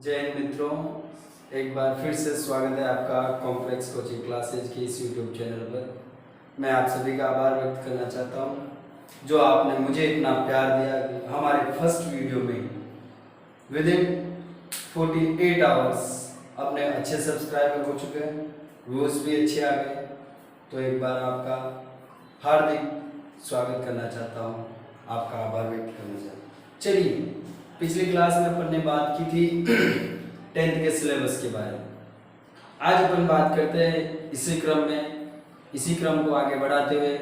जय हिंद मित्रों, एक बार फिर से स्वागत है आपका कॉम्प्लेक्स कोचिंग क्लासेज के इस यूट्यूब चैनल पर। मैं आप सभी का आभार व्यक्त करना चाहता हूं जो आपने मुझे इतना प्यार दिया कि हमारे फर्स्ट वीडियो में विद इन 48 आवर्स अपने अच्छे सब्सक्राइबर हो चुके हैं, व्यूज़ भी अच्छे आ गए। तो एक बार आपका हार्दिक स्वागत करना चाहता हूं, आपका आभार व्यक्त करना चाहता हूं। चलिए, पिछली क्लास में अपन ने बात की थी 10th के सिलेबस के बारे में। आज अपन बात करते हैं इसी क्रम को आगे बढ़ाते हुए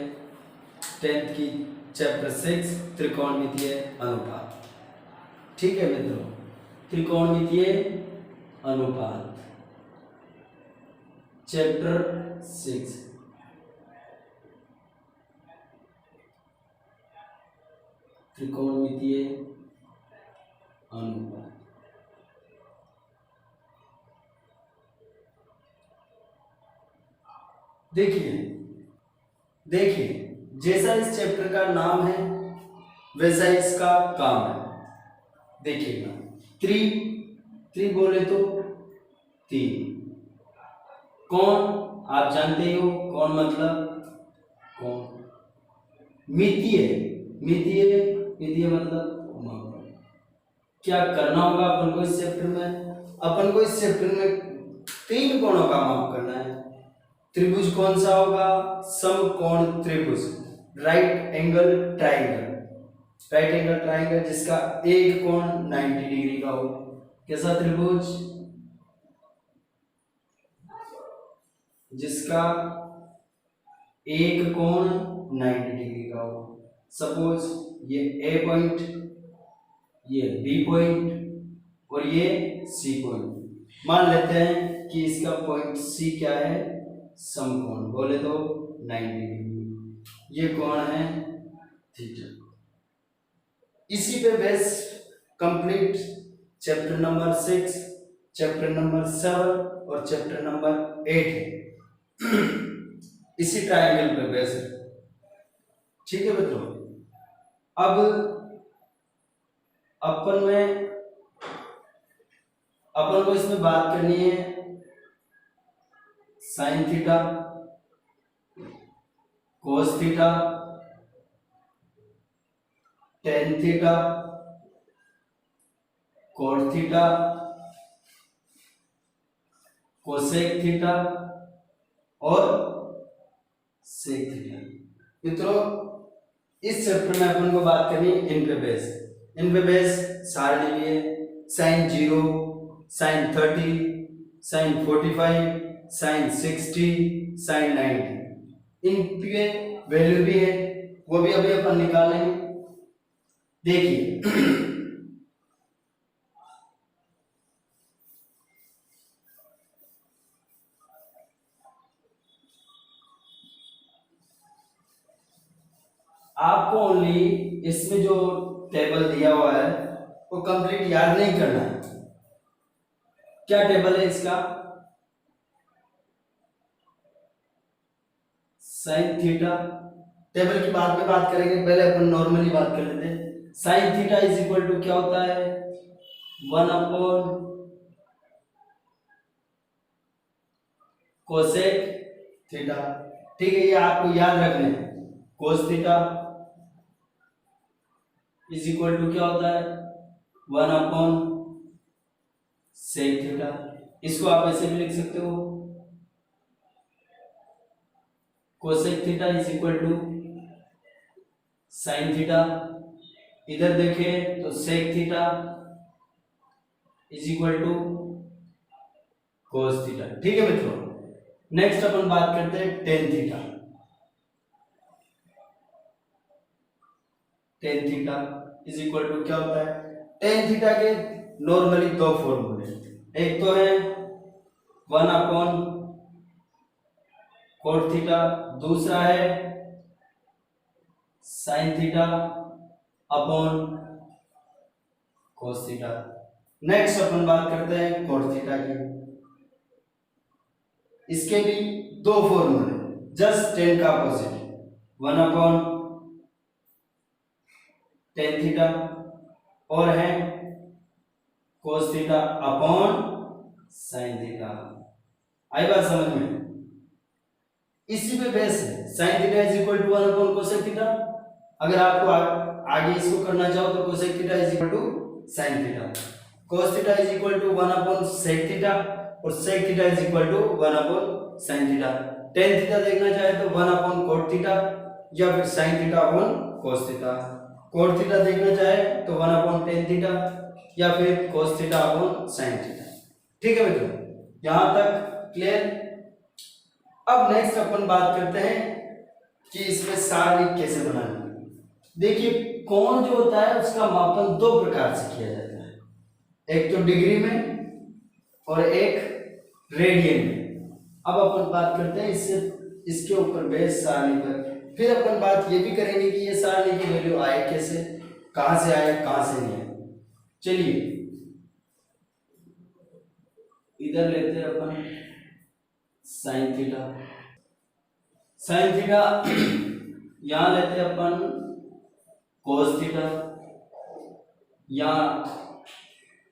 10th की चैप्टर 6 त्रिकोणमितीय अनुपात। ठीक है मित्रों, त्रिकोणमितीय अनुपात चैप्टर 6। त्रिकोणमितीय अनुपात। देखिए जैसा इस चैप्टर का नाम है वैसा इसका काम है। देखिएगा, त्रि बोले तो तीन। कौन आप जानते हो, कौन मतलब कौन। मितीय मितीय मतलब क्या करना होगा अपन को इस चैप्टर में? अपन को इस चैप्टर में तीन कोणों का माप करना है। त्रिभुज कौन सा होगा? समकोण त्रिभुज, राइट एंगल ट्राइंगल जिसका एक कोण 90 डिग्री का हो। कैसा त्रिभुज? जिसका एक कोण 90 डिग्री का हो। सपोज ये ए पॉइंट, ये बी पॉइंट और ये सी पॉइंट। मान लेते हैं कि इसका पॉइंट सी क्या है? समकोण, बोले तो 90 डिग्री। ये कोण है थीटा। इसी पे base complete chapter number 6, chapter number 7 और चैप्टर नंबर 8 है। इसी ट्रायंगल पे बेस है। ठीक है मित्रों, अब अपन को इसमें बात करनी है sine theta, cos theta, tan theta, cot theta, cosec theta और सेक थीटा। मित्रों, इस चैप्टर में अपन को बात करनी है इन पे बेस सारणी भी है। Sine 0, sine 30, sine 45, sine 60, sine 90। इन पे वैल्यू भी है, वो भी अभी अपन निकालेंगे। देखिए आपको ओनली इसमें जो टेबल दिया हुआ है वो कंप्लीट याद नहीं करना है। क्या टेबल है इसका? Sine theta. टेबल की बाद में बात करेंगे, पहले अपन नॉर्मली बात कर लेते हैं। Sine theta is equal to क्या होता है? 1 अपॉन कोसेक थीटा। ठीक है, ये आपको याद रखना है। Cos theta is equal to क्या होता है? 1 अपॉन सेक थीटा। इसको आप ऐसे भी लिख सकते हो, cosec theta is equal to sine theta. इधर देखें तो sec theta is equal to cos theta. ठीक है मित्रों, नेक्स्ट अपन बात करते हैं tan theta. Tan theta is equal to क्या होता है? टेन थीटा के नॉर्मली दो फॉर्मूले, एक तो है 1 अपॉन कोट थीटा, दूसरा है sine theta upon cos theta. Next अपन बात करते हैं कोट थीटा की। इसके भी दो फॉर्मूले, जस्ट टेन का अपोजिट, 1 अपॉन टेन थीटा और है cos theta upon sine theta. आई बात समझ में? इसी पे बेस है, sine theta is equal to 1 upon cosec theta. अगर आपको आगे इसको करना चाहो तो cosec theta is equal to sine theta, cos theta is equal to 1 upon sec theta और sec theta is equal to 1 upon sine theta. tan theta देखना चाहे तो 1 अपॉन cot थीटा या फिर sin theta upon cos theta. cot theta देखना चाहे तो 1 upon tan theta या फिर cos theta upon sin theta. ठीक है मित्रों, यहां तक क्लियर? अब नेक्स्ट अपन बात करते हैं कि इसमें सारणी कैसे बनानी है। देखिए, कोण जो होता है उसका मापन दो प्रकार से किया जाता है, एक तो डिग्री में और एक रेडियन में। अब अपन बात करते हैं इसके ऊपर बेस सारणी पर। फिर अपन बात ये भी करेंगे कि ये सारणी की वैल्यू आए कैसे, कहां से आए कहां से नहीं आए। चलिए इधर लेते हैं अपन साइन थीटा। साइन थीटा यहां लेते हैं अपन कोस थीटा या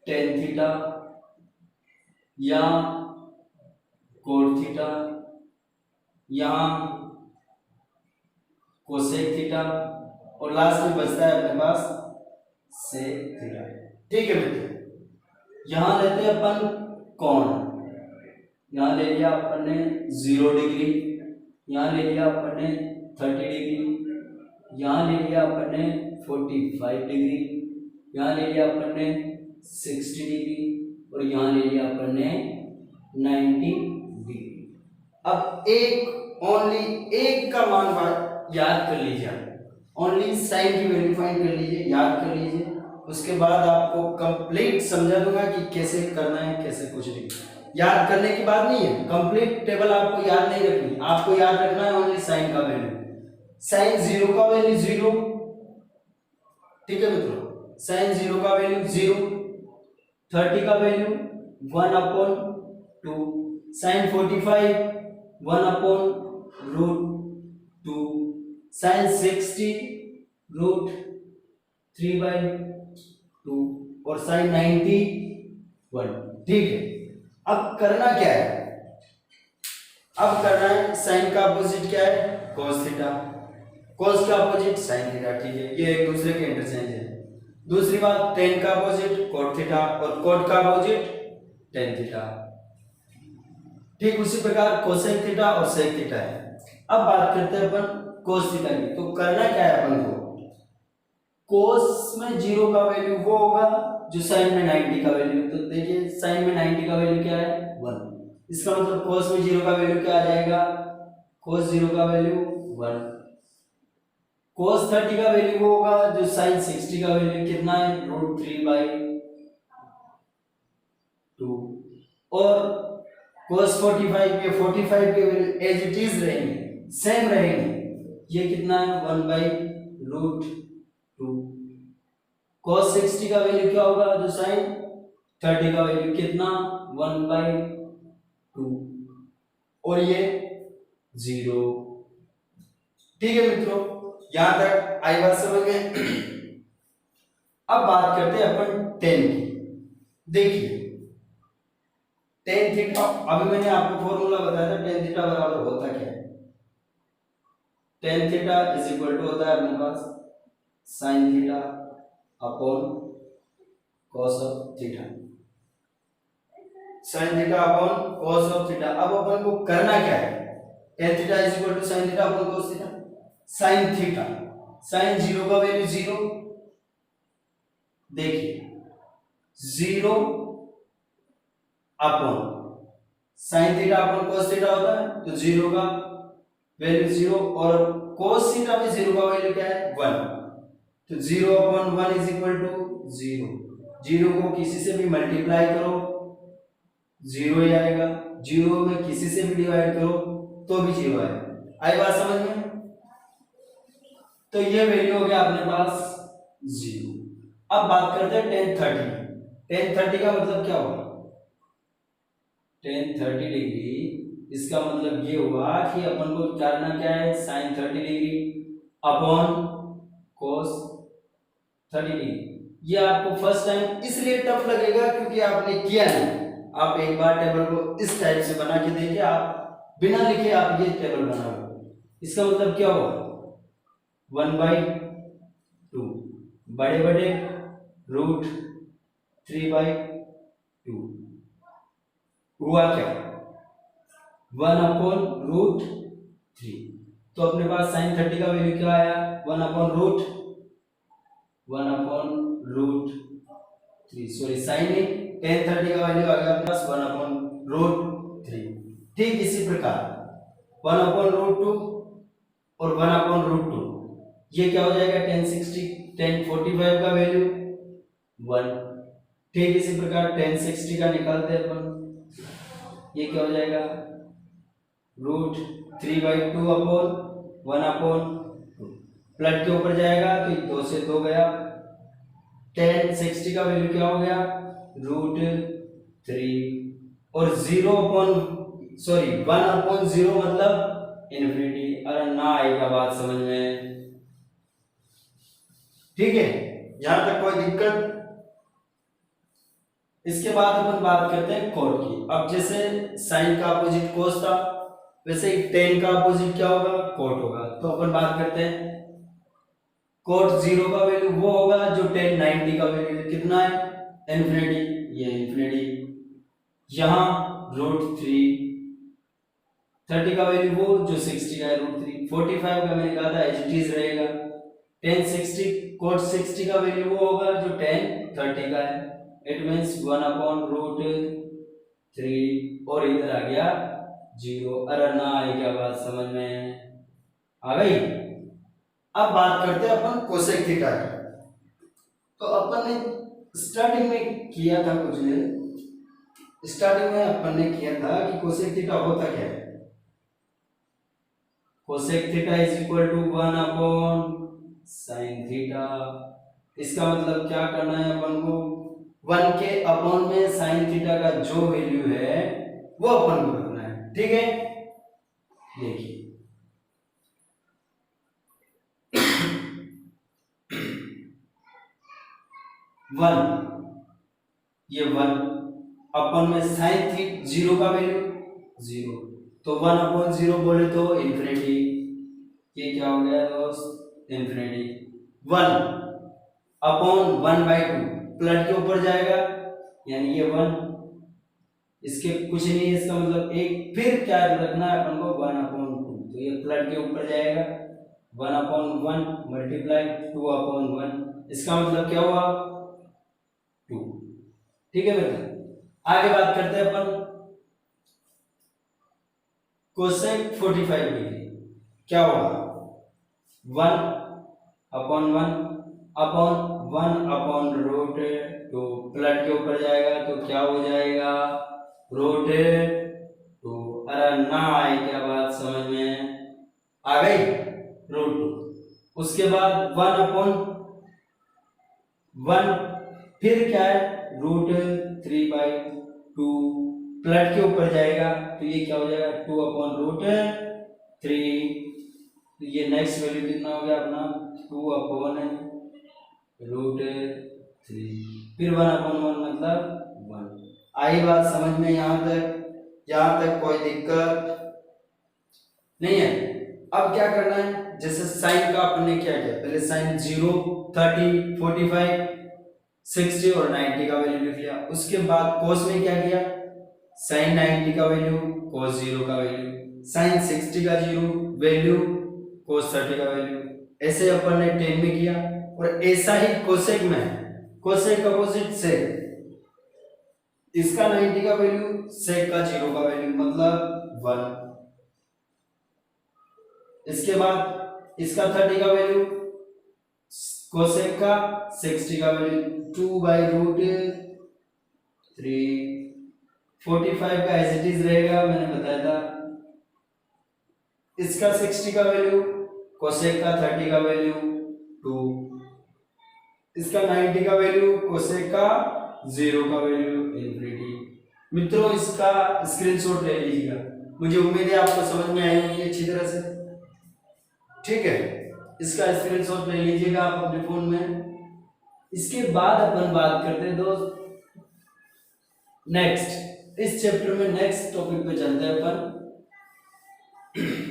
टेन थीटा या कोट थीटा या कोसेक थीटा और लास्ट में बचता है अपने पास सेक थीटा। ठीक है मित्रों, यहां लेते हैं अपन कोण। यहां ले लिया अपन ने 0 डिग्री, यहां ले लिया अपन ने 30 डिग्री, यहां ले लिया अपन ने 45 डिग्री, यहां ले लिया अपन ने 60 डिग्री और यहां ले लिया अपन ने 90 डिग्री। अब एक ओनली एक का मान याद कर लीजिए, ओनली साइन की वैल्यू फाइंड कर लीजिए, याद कर लीजिए। उसके बाद आपको कंप्लीट समझा दूंगा कि कैसे करना है कैसे कुछ नहीं। याद करने की बात नहीं है, कंप्लीट टेबल आपको याद नहीं रखनी, आपको याद रखना है ओनली साइन का वैल्यू। साइन 0 का वैल्यू 0, ठीक है मित्रों, साइन 0 का वैल्यू 0, 30 का value 1 upon 2, sine 45 1 upon root 2, sine 60 root 3/2 और साइन 90 1। ठीक है, अब करना क्या है? अब करना है साइन का अपोजिट क्या है? cos थीटा, cos का अपोजिट sin थीटा। ठीक है, ये एक दूसरे के इंटरचेंज है। दूसरी बात, tan का अपोजिट cot थीटा और cot का अपोजिट tan थीटा। ठीक उसी प्रकार cosec थीटा और sec थीटा है। अब बात करते हैं अपन cos थीटा की। तो करना क्या है अपन को? cos में 0 का वैल्यू वो होगा जो sin में 90 का वैल्यू। तो देखिए sin में 90 का वैल्यू क्या है? 1। इसका मतलब cos में 0 का वैल्यू क्या आ जाएगा? cos 0 का वैल्यू 1। cos 30 का वैल्यू वो होगा जो sin 60 का वैल्यू कितना है? √3/2। और cos 45 के वैल्यू एज इट इज रहेंगे, सेम रहेंगे। ये कितना है? 1/√2। cos 60 का वैल्यू क्या होगा जो sin 30 का वैल्यू कितना? 1/2 और ये 0। ठीक है मित्रों, यहां तक आई बात समझ में? अब बात करते हैं अपन tan की। देखिए tan थीटा, अभी मैंने आपको फॉर्मूला बताया था tan थीटा बराबर होता क्या है? tan theta is equal to होता है अपने पास sin theta upon cos of theta, sin theta upon cos of theta. अब अपन को करना क्या है? tan theta is equal to sin theta upon cos theta. sin theta, sin 0 का वैल्यू 0, देखिए 0 अपॉन sin theta upon cos theta होता है, तो 0 का वैल्यू 0 और cos थीटा में 0 का वैल्यू क्या है? 1। तो 0 अपॉन 1 इज इक्वल टू 0। 0 को किसी से भी मल्टीप्लाई करो 0 ही आएगा, 0 में किसी से भी डिवाइड करो तो भी 0 आएगा। आई बात समझ में? तो ये वैल्यू हो गया अपने पास 0। अब बात करते हैं tan 30। tan 30 का मतलब क्या होगा? tan 30 डिग्री, इसका मतलब ये हुआ कि अपन को करना क्या है? sin 30 degree upon cos 30 degree. ये आपको फर्स्ट टाइम इसलिए टफ लगेगा क्योंकि आपने किया नहीं। आप एक बार टेबल को इस टाइप से बना के देखिए, आप बिना लिखे आप ये टेबल बनाओगे। इसका मतलब क्या होगा, 1/2 बड़े बड़े रूट 3/2 हुआ क्या, 1/√3। तो अपने पास sin 30 का वैल्यू क्या आया, 1/√3 सॉरी sin tan 30 का वैल्यू आ गया अपने पास 1/√3। ठीक इसी प्रकार 1/√2 और 1/√2 ये क्या हो जाएगा, tan 60 tan 45 का वैल्यू 1। ठीक इसी प्रकार tan 60 का निकालते हैं अपन, ये क्या हो जाएगा, √3/2/1/2 प्लट के ऊपर जाएगा तो 2 से 2 गया। tan 60 का वैल्यू क्या हो गया, √3 और 1/0 मतलब इन्फिनिटी। अरे ना आएगा बात समझ में, ठीक है, यहां तक कोई दिक्कत। इसके बाद अपन बात करते हैं कोट की। अब जैसे साइन का अपोजिट कोस था, वैसे ही टेन का अपोजिट क्या होगा, कोट होगा। तो अपन बात करते हैं कोट 0 का वैल्यू वो होगा जो tan 90 का वैल्यू कितना है, इन्फिनिटी, ये इन्फिनिटी। यहां √3 30 का वैल्यू वो जो 60 का है √3। 45 का मैंने कहा था एज इट इज रहेगा। tan 60 कोट 60 का वैल्यू वो होगा जो tan 30 का है, इट मींस 1/√3 और इधर आ गया 0। अरे ना आई क्या बात समझ में आ गई। अब बात करते हैं अपन कोसेक थीटा की। तो अपन ने स्टार्टिंग में किया था कुछ ने स्टार्टिंग में अपन ने किया था कि कोसेक थीटा होता क्या है। Cosec theta is equal to 1/sin theta. इसका मतलब क्या करना है अपन को, 1 के अपॉन में sin थीटा का जो वैल्यू है वो अपन को रखना है, ठीक है। देखिए 1 ये 1 अपन में sin 0 का वैल्यू 0, तो 1/0 बोले तो इन्फिनिटी। ये क्या हो गया दोस्त, इन्फिनिटी। 1/1/2 प्लट के ऊपर जाएगा यानी ये 1, इसके कुछ नहीं है, इसका मतलब एक। फिर क्या रखना है अपन को, 1/2, तो ये प्लट के ऊपर जाएगा 1/1 मल्टीप्लाई 2/1। इसका मतलब क्या हुआ, 2। ठीक है बेटा, आगे बात करते हैं अपन कोसेक 45 डिग्री। क्या होगा, 1/1/1/√2 प्लट के ऊपर जाएगा तो क्या हो जाएगा, √2। अरे ना आए क्या बात समझ में आ गई, √2। उसके बाद 1/1 फिर क्या है, √3/2 प्लट के ऊपर जाएगा तो ये क्या हो जाएगा, 2/√3। तो ये नेक्स्ट वैल्यू कितना हो गया अपना, 2/√3। फिर 1/1 मतलब 1। आई बात समझ में यहां तक कोई दिक्कत नहीं है। अब क्या करना है, जैसे साइन का अपन ने क्या किया, पहले साइन 0 30 45 60 और 90 का वैल्यू लिख लिया। उसके बाद कोस में क्या किया, साइन 90 का वैल्यू कोस 0 का वैल्यू, साइन 60 का 0 वैल्यू कोस 30 का वैल्यू। ऐसे अपन ने 10 में किया। और ऐसा ही कोसेक में, कोसेक अपोजिट सेक, इसका 90 का वैल्यू सेक का 0 का वैल्यू मतलब 1। इसके बाद इसका 30 का वैल्यू कोसेक का 60 का वैल्यू 2/√3। 45 का एज इट इज रहेगा, मैंने बताया था। इसका 60 का वैल्यू, कोसेक का 30 का वैल्यू 2, इसका 90 का वैल्यू, कोसेक का 0 का वैल्यू इन्फिनिटी। मित्रों इसका स्क्रीनशॉट ले लीजिएगा, मुझे उम्मीद है आपको समझ में आई होगी अच्छी तरह से, ठीक है। इसका स्क्रीनशॉट ले लीजिएगा आप अपने फोन में। इसके बाद अपन बात करते हैं दोस्त नेक्स्ट, इस चैप्टर में नेक्स्ट टॉपिक पे चलते हैं अपन,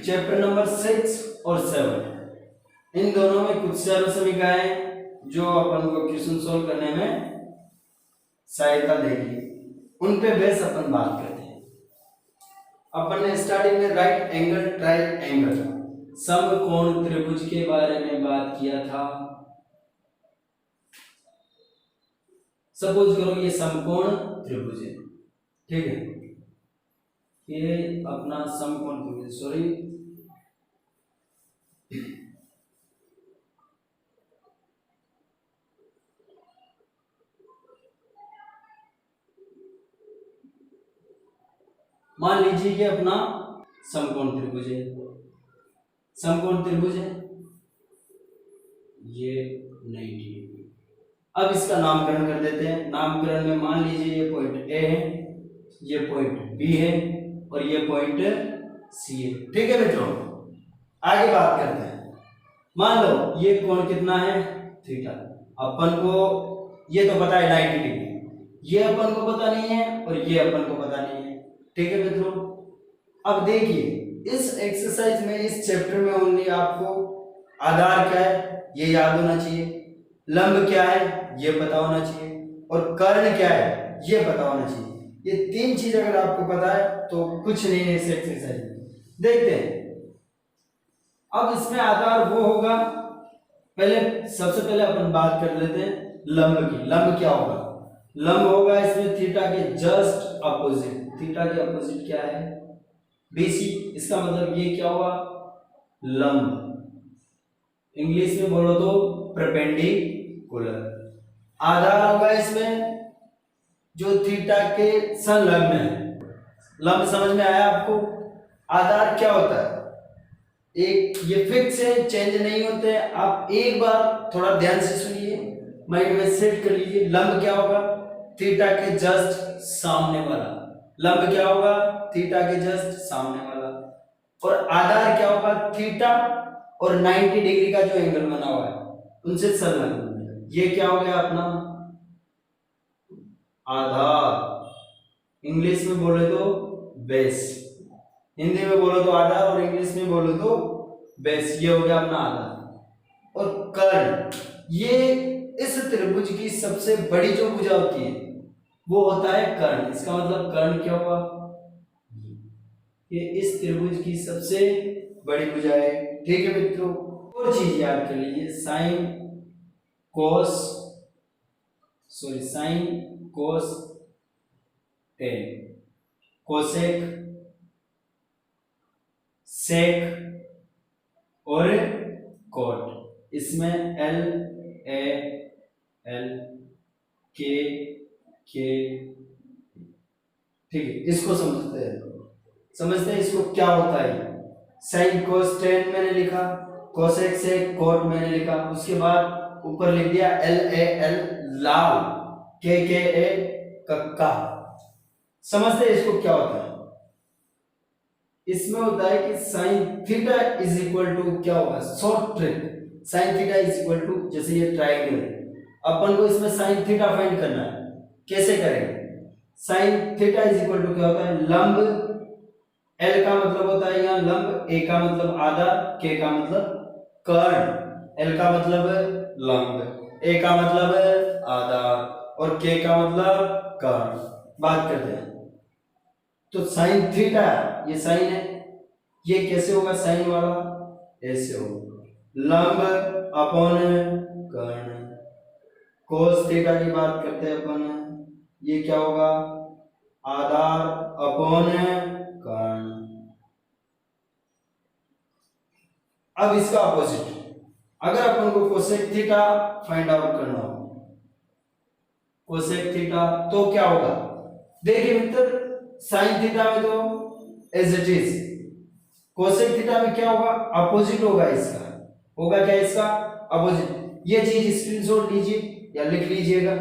चैप्टर नंबर 6 और 7। इन दोनों में कुछ सरल समीकरण जो अपन को क्वेश्चन सोल्व करने में सहायता देगी, उन पे बेस अपन बात करते हैं। अपन ने स्टार्टिंग में राइट एंगल ट्रायंगल समकोण त्रिभुज के बारे में बात किया था। सपोज करो ये समकोण त्रिभुज है, ठीक है, ये अपना समकोण त्रिभुज, सॉरी मान लीजिए ये अपना समकोण त्रिभुज है, समकोण त्रिभुज है, ये 90 डिग्री। अब इसका नामकरण कर देते हैं। नामकरण में मान लीजिए ये पॉइंट ए है, ये पॉइंट बी है और ये पॉइंट सी है, ठीक है मित्रों। आगे बात करते हैं। मान लो ये कोण कितना है, थीटा। अपन को ये तो पता है 90 डिग्री, ये अपन को पता नहीं है और ये अपन को पता नहीं है, ठीक है मित्रों। अब देखिए इस एक्सरसाइज में, इस चैप्टर में ओनली आपको आधार क्या है ये याद होना चाहिए, लंब क्या है ये पता होना चाहिए और कर्ण क्या है ये पता होना चाहिए। ये तीन चीज अगर आपको पता है तो कुछ नहीं है इस एक्सरसाइज में। देखते हैं अब इसमें आधार वो होगा, पहले सबसे पहले अपन बात कर लेते हैं लंब की। लंब क्या होगा, लंब होगा इसमें थीटा के जस्ट अपोजिट। थीटा के अपोजिट क्या है, बीसी। इसका मतलब ये क्या हुआ, लंब। इंग्लिश में बोलो तो परपेंडिकुलर। आधार होगा इसमें जो थीटा के संलग्न है। लंब समझ में आया आपको। आधार क्या होता है, एक ये फिक्स है, चेंज नहीं होते हैं। आप एक बार थोड़ा ध्यान से सुनिए, माइंड में सेट कर लीजिए। लंब क्या होगा, थीटा के जस्ट सामने वाला। लंब क्या होगा, थीटा के जस्ट सामने वाला। और आधार क्या होगा, थीटा और 90 डिग्री का जो एंगल बना हुआ है उनसे संलग्न। ये क्या हो गया अपना आधार। इंग्लिश में बोले तो बेस, हिंदी में बोलो तो आधार और इंग्लिश में बोलो तो बेस। ये हो गया अपना आधार। और कर्ण, ये इस त्रिभुज की सबसे बड़ी जो भुजा होती है वो होता है कर्ण। इसका मतलब कर्ण क्या हुआ, ये इस त्रिभुज की सबसे बड़ी भुजा है, ठीक है मित्रों। और चीज याद कर लीजिए, साइन कोस टेन, कोसेक, सेक और कॉट। इसमें एल ए एल के, ठीक है। इसको समझते हैं इसको क्या होता है। साइन कोस टेन मैंने लिखा, कोसेक सेक कॉट मैंने लिखा, उसके बाद ऊपर लिख दिया एल ए एल लाल, के ए कक्का। समझते हैं इसको क्या होता है। इसमें होता है कि sine theta is equal to क्या होगा, short trick. Sine theta is equal to, जैसे ये ट्रायंगल है, अपन को इसमें साइन थीटा फाइंड करना है। कैसे करेंगे, sine theta is equal to क्या होता है, लंब। एल का मतलब होता है यहाँ लंब, ए का मतलब आधा, के का मतलब कर्ण। एल का मतलब लंब, ए का मतलब आधा और के का मतलब कर्ण। बात करते हैं तो साइन थीटा, ये साइन है, ये कैसे होगा साइन वाला, ऐसे होगा, लंब अपॉन कर्ण। कोस थीटा की बात करते हैं अपन, ये क्या होगा, आधार अपॉन कर्ण। अब इसका अपोजिट, अगर अपन को कोसेक थीटा फाइंड आउट करना हो, कोसेक थीटा तो क्या होगा, देखिए मित्र, साइन थीटा में तो as it is, cosec theta में क्या होगा, अपोजिट होगा इसका। होगा क्या इसका अपोजिट। ये चीज स्क्रीनशॉट लीजिए या लिख लीजिएगा।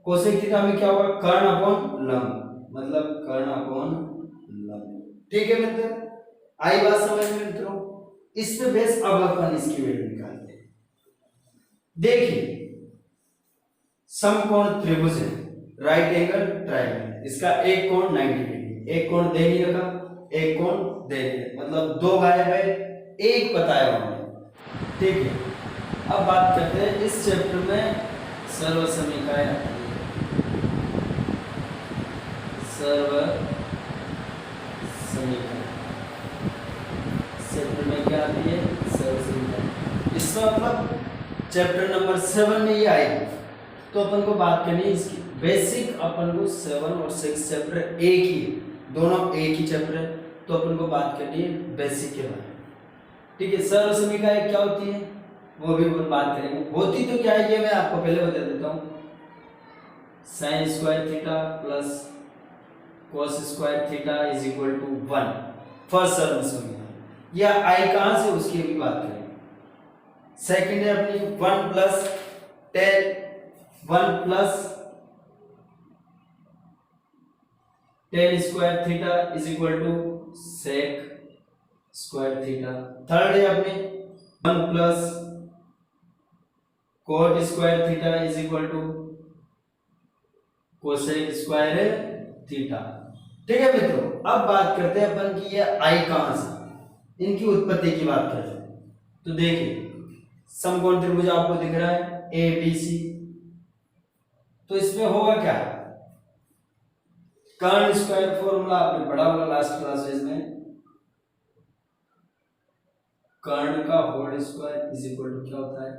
कोसेक थीटा में क्या होगा, कर्ण अपॉन लंब, मतलब कर्ण अपॉन लंब, ठीक है मित्र। आई बात समझ में मित्रों। इस पे बेस अब अपन इसकी वैल्यू निकालते हैं। देखिए समकोण त्रिभुज है, राइट एंगल ट्रायंगल, इसका एक कोण 90 डिग्री, एक कोण दे नहीं रखा, एक कोण दे रहे, मतलब दो गायब है, एक बताया उन्होंने। ठीक है, अब बात करते हैं इस चैप्टर में सर्व समीकरण आती है, सर्व समीकरण चैप्टर में क्या आती है, सर्व समीकरण। इसका मतलब चैप्टर नंबर 7 में ये आएगी, तो अपन को बात करनी है इसकी बेसिक। अपन को 7 और 6 चैप्टर एक ही, दोनों एक ही चैप्टर है, तो अपन को बात करनी है बेसिक के बारे में। ठीक है, सर्व समीकरण क्या होती है वो भी अपन बात करेंगे। होती तो क्या है ये मैं आपको पहले बता देता हूँ, sine square theta plus cos square theta is equal to 1 first सर्व समीकरण। यह आई कहां से उसकी भी बात करेंगे। सेकंड है अपनी 1 plus tan 1 plus tan square theta is equal to sec square theta. Third है अपने 1 plus cot square theta is equal to cosec square theta. ठीक है मित्रों, अब बात करते हैं अपन की ये आई कहां से, इनकी उत्पत्ति की बात करते हैं। तो देखिए समकोण त्रिभुज आपको दिख रहा है ए बी सी, तो इसमें होगा क्या, कर्ण स्क्वायर फॉर्मूला आपने पढ़ा होगा लास्ट क्लासेस में, कर्ण का whole square is equal to क्या होता है,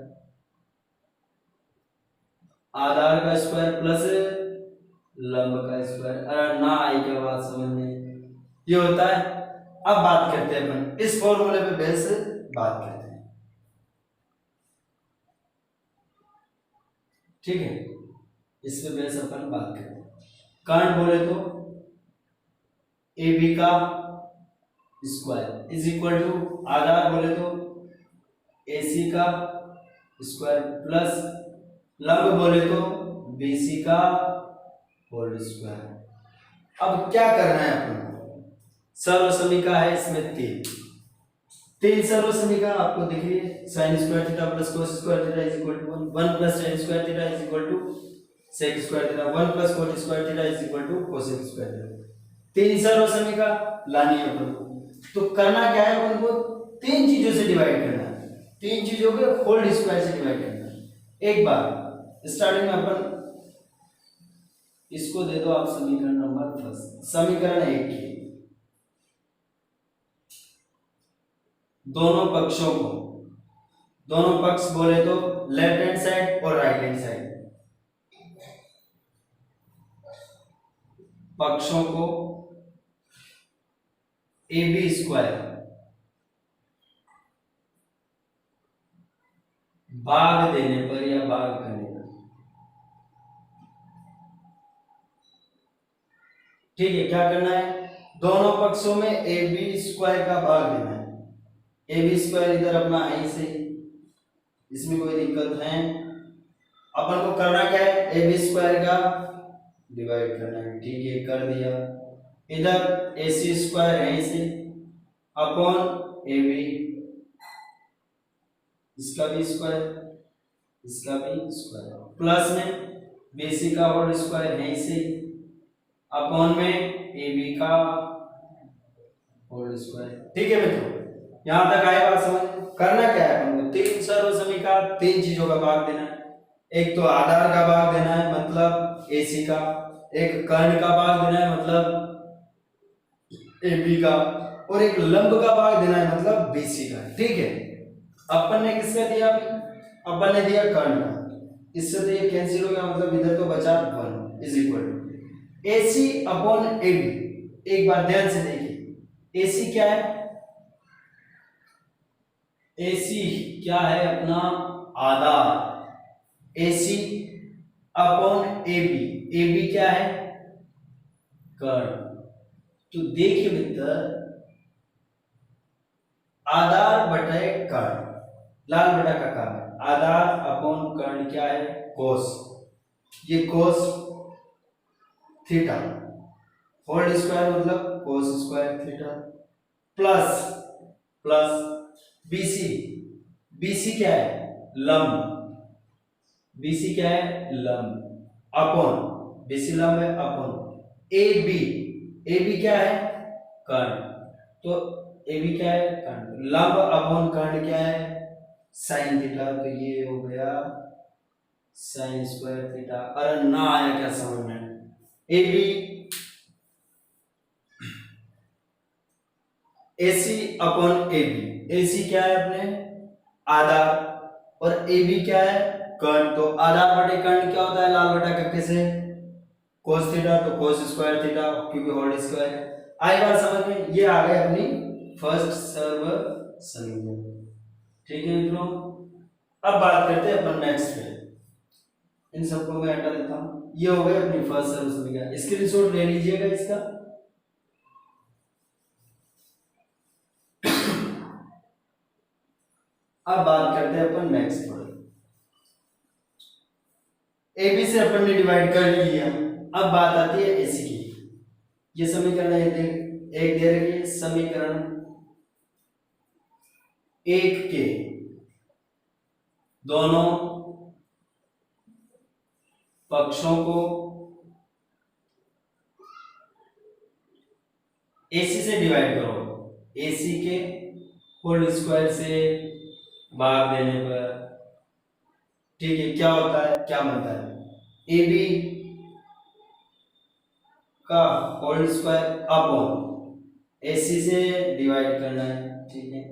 आधार का स्क्वायर प्लस लंब का स्क्वायर। अरे ना आई क्या बात समझ में, ये होता है। अब बात करते हैं अपन इस फॉर्मूले पे बेस से बात करते हैं। ठीक है, इस पे बेस अपन बात करते हैं। कर्ण बोले तो ए बी का स्क्वायर इज इक्वल टू आधार बोले तो ए सी का स्क्वायर प्लस लंब बोले तो बी सी का होल स्क्वायर। अब क्या करना है अपन को, सर्व समीकरण है इसमें तीन सर्व समीकरण आपको दिख रही है, sine square theta plus cos square theta is equal to 1 plus tan square theta is equal to sec square theta, 1 plus cot square theta is equal to cosec square theta. तीन सर्व समीकरण लानी है अपन को, तो करना क्या है, अपन को तीन चीजों से डिवाइड करना है, तीन चीजों के होल स्क्वायर से डिवाइड करना है। एक बार स्टार्टिंग में अपन इसको दे दो आप समीकरण नंबर 10, समीकरण 1 की दोनों पक्षों को, दोनों पक्ष बोले तो लेफ्ट हैंड साइड और राइट हैंड साइड, पक्षों को ए बी स्क्वायर भाग देने पर या भाग करने पर, ठीक है, क्या करना है, दोनों पक्षों में ए बी स्क्वायर का भाग देना है। ए बी स्क्वायर इधर अपना आई से, इसमें कोई दिक्कत है, अपन को करना क्या है, ए बी स्क्वायर का डिवाइड करना है। ठीक है, कर दिया। इधर ए सी स्क्वायर यहीं से अपॉन ए बी, इसका भी स्क्वायर, इसका भी स्क्वायर, प्लस में बी सी का होल स्क्वायर यहीं से अपॉन में ए बी का होल स्क्वायर। ठीक है मित्रों, यहां तक आए बात समझ। करना क्या है अपन को, तीन सर्व समीकरण, तीन चीजों का भाग देना है। एक तो आधार का भाग देना है मतलब AC का, एक कर्ण का भाग देना है मतलब AB का, और एक लंब का भाग देना है मतलब BC का। ठीक है, अपन ने किसका दिया, अपन ने दिया कर्ण का, इससे तो ये कैंसिल हो गया, मतलब इधर तो बचा 1 is equal to AC upon AB। एक बार ध्यान से देखिए, AC क्या है, AC क्या है अपना आधार, AC अपॉन AB, AB क्या है कर्ण। तो देखिए मित्र, आधार बटे कर्ण, लाल बटा का काम, आधार अपॉन कर्ण क्या है कोस, ये कोस थीटा होल स्क्वायर मतलब कोस square theta, plus plus BC, BC क्या है लंब, बीसी क्या है, लंब, अपॉन, बीसी लंब है, upon A B, A B क्या है, कर्ण, तो ए बी क्या है, कर्ण, लंब अपॉन कर्ण क्या है, साइन थीटा, तो ये हो गया साइन स्क्वायर थीटा। अरे ना आया क्या समझ में, A B AC upon A B, AC क्या है अपने आधार और ए बी क्या है कर्ण, तो आधार बटे कर्ण क्या होता है, लाल बटा कक्के से cos थीटा, तो cos स्क्वायर थीटा क्योंकि होल स्क्वायर है। आई बात समझ में, ये आ गए अपनी फर्स्ट सर्व समीकरण। ठीक है मित्रों, अब बात करते हैं अपन नेक्स्ट पे, इन सबको मैं हटा देता हूं, ये हो गई अपनी फर्स्ट सर्व समीकरण, स्क्रीनशॉट ले लीजिएगा इसका। अब बात करते हैं अपन नेक्स्ट पर, ए बी से अपन ने डिवाइड कर लिया, अब बात आती है एसी की। ये समीकरण एक दे रखी है, समीकरण एक के दोनों पक्षों को एसी से डिवाइड करो, एसी के होल स्क्वायर से भाग देने पर, ठीक है, क्या होता है, क्या बनता है, ए बी का होल स्क्वायर अपॉन एसी से डिवाइड करना है, ठीक है,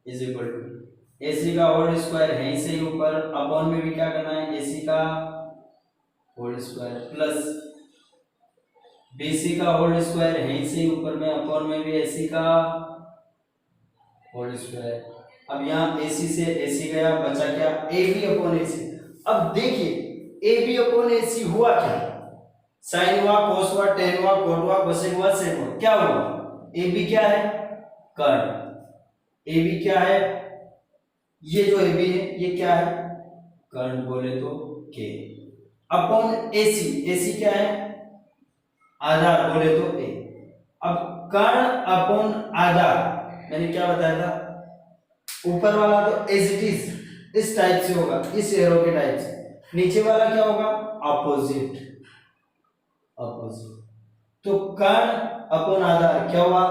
इज इक्वल टू एसी का होल स्क्वायर है ही से ऊपर, अपॉन में भी क्या करना है, एसी का होल स्क्वायर प्लस बीसी का होल स्क्वायर है ही से ऊपर में, अपॉन में भी एसी का होल स्क्वायर। अब यहाँ एसी से एसी गया, बचा क्या, ए बी अपॉन एसी। अब देखिए ए बी अपॉन एसी हुआ क्या, साइन हुआ, कोस हुआ, टेन हुआ, कोट हुआ, कोसेक हुआ, सेक हुआ, क्या हुआ, ए बी क्या है, कर्ण, ए बी क्या है, ये जो ए बी है ये क्या है, कर्ण बोले तो के, अपॉन एसी, एसी क्या है, आधार बोले तो ए। अब कर्ण अपॉन आधार, मैंने क्या बताया था, ऊपर वाला तो एज इट इज इस टाइप से होगा, इस एरो के टाइप से, नीचे वाला क्या होगा, अपोजिट, अपोजिट, तो कर्ण अपॉन आधार क्या हुआ,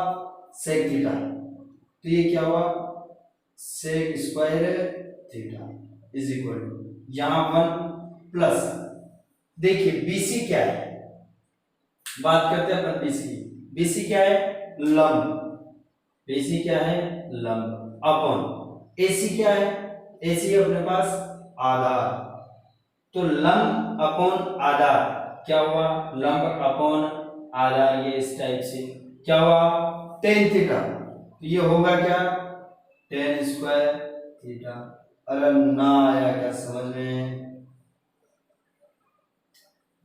सेक थीटा, तो ये क्या हुआ, sec square theta is equal to यहां 1 प्लस, देखिए बीसी क्या है, बात करते हैं अपन बीसी, बीसी क्या है, लंब, बीसी क्या है, लंब, अपॉन एसी क्या है, एसी अपने पास आधार, तो लंब अपॉन आधार क्या हुआ, लंब अपॉन आधार, ये इस टाइप से क्या हुआ, टेन थीटा, तो ये होगा क्या, टेन स्क्वायर थीटा। अगर ना आया क्या समझ में,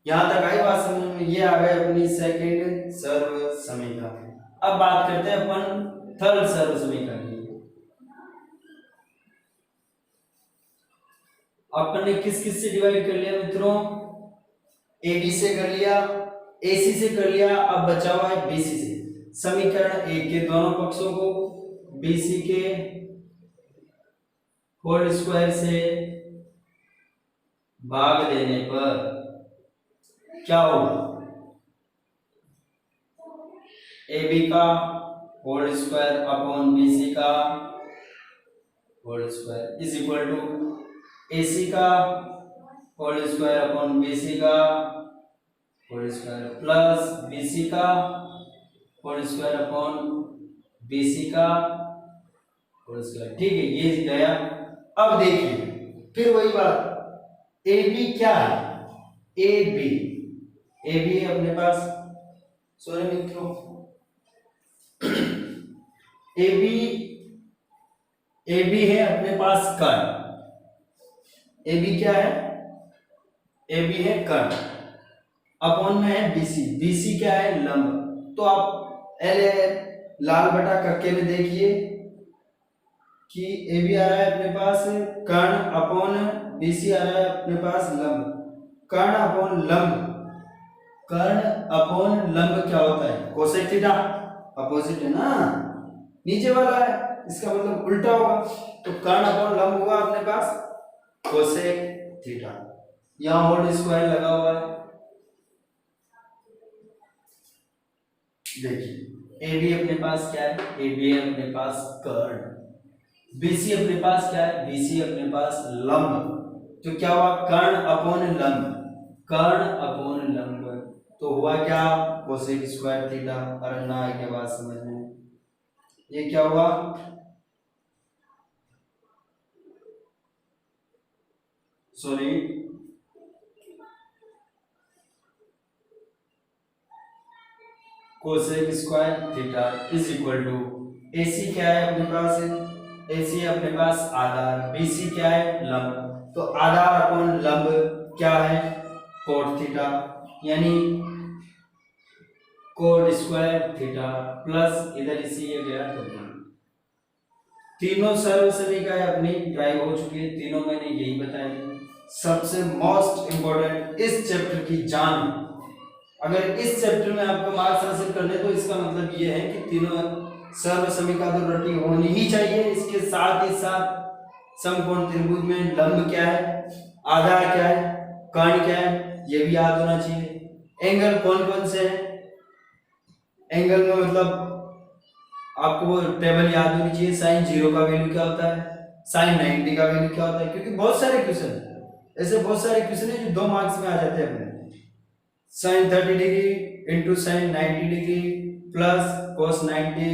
यहां तक आई बात समझ में, ये आ गए अपनी सेकंड सर्व समीकरण। अब बात करते हैं अपन थर्ड सर्व समीकरण की। अपन ने किस किस से डिवाइड कर लिया मित्रों, एडी से कर लिया, एसी से कर लिया, अब बचा हुआ है बीसी से। समीकरण एक के दोनों पक्षों को बीसी के होल स्क्वायर से भाग देने पर क्या होगा, ए बी का होल स्क्वायर अपॉन बीसी का whole square is equal to AC का होल स्क्वायर अपॉन बीसी का होल स्क्वायर प्लस बीसी का होल स्क्वायर अपॉन बीसी का होल स्क्वायर, ठीक है, ये गया। अब देखिए फिर वही बात, ए बी क्या है, ए बी अपने पास, सॉरी मित्रों, ए बी है अपने पास कर्ण, ए बी क्या है, ए बी है कर्ण, अपॉन में है बीसी, बीसी क्या है, लंब, तो आप लाल बटा कक्के में देखिए कि ए बी आ रहा है अपने पास कर्ण अपॉन बीसी आ रहा है अपने पास लंब, कर्ण अपॉन लंब, कर्ण अपॉन लंब क्या होता है, कोसेक थीटा, अपोजिट है ना, नीचे वाला है, इसका मतलब उल्टा होगा, तो कर्ण अपॉन लंब हुआ अपने पास कोसेक थीटा। यहाँ होल स्क्वायर लगा हुआ है। देखिए ए बी अपने पास क्या है, ए बी है अपने पास कर्ण, बीसी अपने पास क्या है, बीसी अपने पास लंब। तो क्या हुआ, कर्ण अपॉन लंब, कर्ण अपॉन लंब, तो हुआ क्या, कोसेक स्क्वायर थीटा। और ना के बाद समझ में ये क्या हुआ, sorry cosec square theta is equal to, AC क्या है अपने पास है, एसी है अपने पास आधार, बीसी क्या है लंब, तो आधार अपॉन लंब क्या है कोट थीटा, यानी कोट स्क्वायर थीटा प्लस इधर इसी ये गया तो तीनों सर्व समीकरण अपनी ड्राइव हो चुकी है, तीनों मैंने यही बताया। सबसे मोस्ट इंपॉर्टेंट इस चैप्टर की जान, अगर इस चैप्टर में आपको मार्क्स हासिल करने तो इसका मतलब ये है कि तीनों सर्व समीकरण तो रटी होनी ही चाहिए। इसके साथ ही साथ समकोण त्रिभुज में लंब क्या है, आधार क्या है, कर्ण क्या है, ये भी याद होना चाहिए। एंगल कौन कौन से हैं, एंगल में मतलब आपको वो टेबल याद होनी चाहिए, साइन 0 का वैल्यू क्या होता है, साइन 90 का वैल्यू क्या होता है, क्योंकि बहुत सारे क्वेश्चन ऐसे बहुत सारे क्वेश्चन है जो 2 मार्क्स में आ जाते हैं अपने। Sine 30 degree into sine 90 degree plus cos 90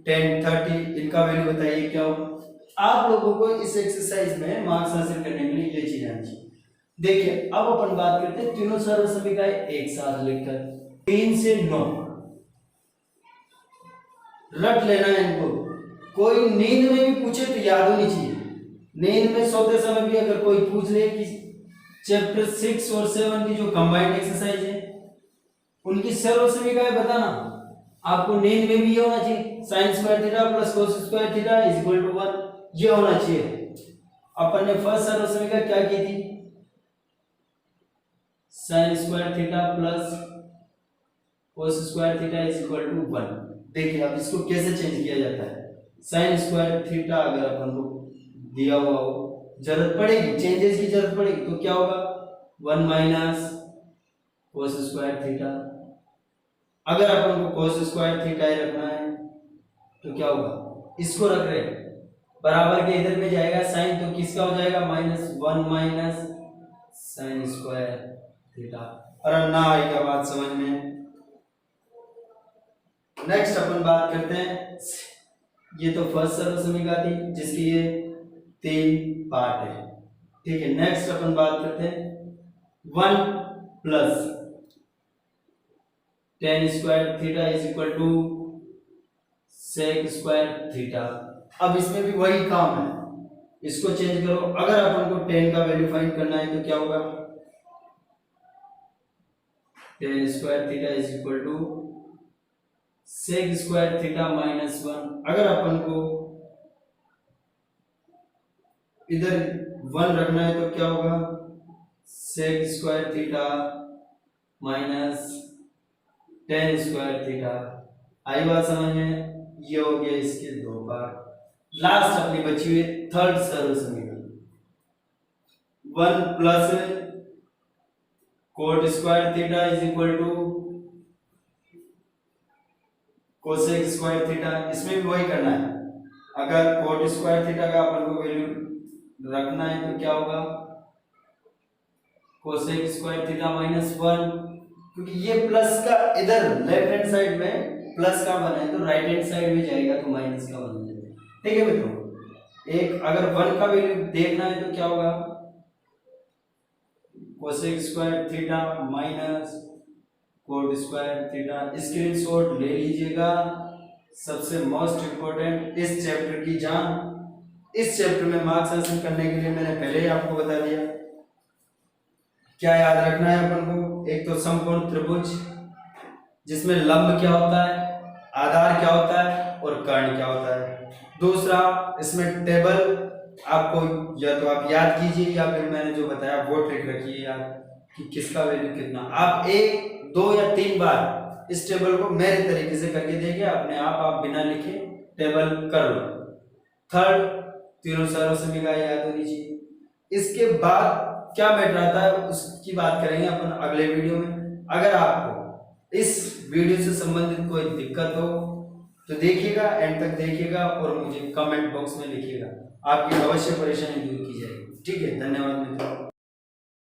tan 30, इनका वैल्यू बताइए क्या होगा। आप लोगों को इस एक्सरसाइज में मार्क्स हासिल करने के लिए ये चीज आनी चाहिए। देखिए अब अपन बात करते हैं तीनों सर्व समीकरण एक साथ लिखकर 3 से 9 रट लेना है इनको। कोई नींद में भी पूछे तो याद होनी चाहिए, नींद में सोते समय भी अगर कोई पूछ ले कि चैप्टर 6 और 7 की जो कंबाइंड एक्सरसाइज है उनकी सर्व समीकरण बताना, आपको नींद में भी ये होना चाहिए, sine square theta plus cos square theta is equal to 1, ये होना चाहिए। अपन ने फर्स्ट सर्व समीकरण क्या की थी, sine square theta plus cos square theta is equal to 1। देखिए अब इसको कैसे चेंज किया जाता है, साइन स्क्वायर थीटा अगर अपन को दिया हुआ हो, जरूरत पड़ेगी चेंजेस की जरूरत पड़ेगी तो क्या होगा 1 माइनस कोस स्क्वायर थीटा। अगर अपन को कोस स्क्वायर थीटा ही रखना है तो क्या होगा, इसको रख रहे बराबर के इधर में जाएगा साइन, तो किसका हो जाएगा -1 माइनस साइन स्क्वायर थीटा। और ना आएगा बात समझ में। नेक्स्ट अपन बात करते हैं, ये तो फर्स्ट सर्व समीकरण थी जिसकी ये 3 पार्ट है, ठीक है। नेक्स्ट अपन बात करते हैं 1 plus tan square theta is equal to sec square theta. अब इसमें भी वही काम है, इसको चेंज करो। अगर अपन को टेन का वैल्यू फाइंड करना है तो क्या होगा, tan square theta is equal to sec square theta -1। अगर अपन को इधर 1 रखना है तो क्या होगा, sec square theta minus tan square theta. आई बात समझ में, ये हो गया इसके 2 पार्ट। लास्ट अपनी बची हुई थर्ड सर्व समीकरण 1 plus cot square theta is equal to cosec square theta. इसमें भी वही करना है, अगर कोट स्क्वायर थीटा का अपन को वैल्यू रखना है तो क्या होगा कोसेक स्क्वायर थीटा -1, क्योंकि ये प्लस का इधर लेफ्ट हैंड साइड में प्लस का बना है तो राइट हैंड साइड में जाएगा तो माइनस का बन जाएगा, ठीक है मित्रों। एक अगर 1 का वैल्यू देखना है तो क्या होगा cosec square theta minus cot square theta. Screenshot ले लीजिएगा। सबसे मोस्ट इंपॉर्टेंट इस चैप्टर की जान, इस चैप्टर में मार्क्स हासिल करने के लिए मैंने पहले ही आपको बता दिया क्या याद रखना है अपन को। एक तो समकोण त्रिभुज जिसमें लंब क्या होता है, आधार क्या होता है और कर्ण क्या होता है। दूसरा इसमें टेबल आपको या तो आप याद कीजिए या फिर मैंने जो बताया वो ट्रिक रखिए याद कि किसका वैल्यू कितना। आप 1, 2 या 3 बार इस टेबल को मेरे तरीके से करके देखिए, अपने आप बिना लिखे टेबल कर लो। थर्ड तीनों सर्व समीकरण याद होनी चाहिए। इसके बाद क्या मैटर आता है उसकी बात करेंगे अपन अगले वीडियो में। अगर आपको इस वीडियो से संबंधित कोई दिक्कत हो तो देखिएगा, एंड तक देखिएगा और मुझे कमेंट बॉक्स में लिखिएगा, आपकी अवश्य परेशानी दूर की जाएगी। ठीक है, धन्यवाद मित्रों।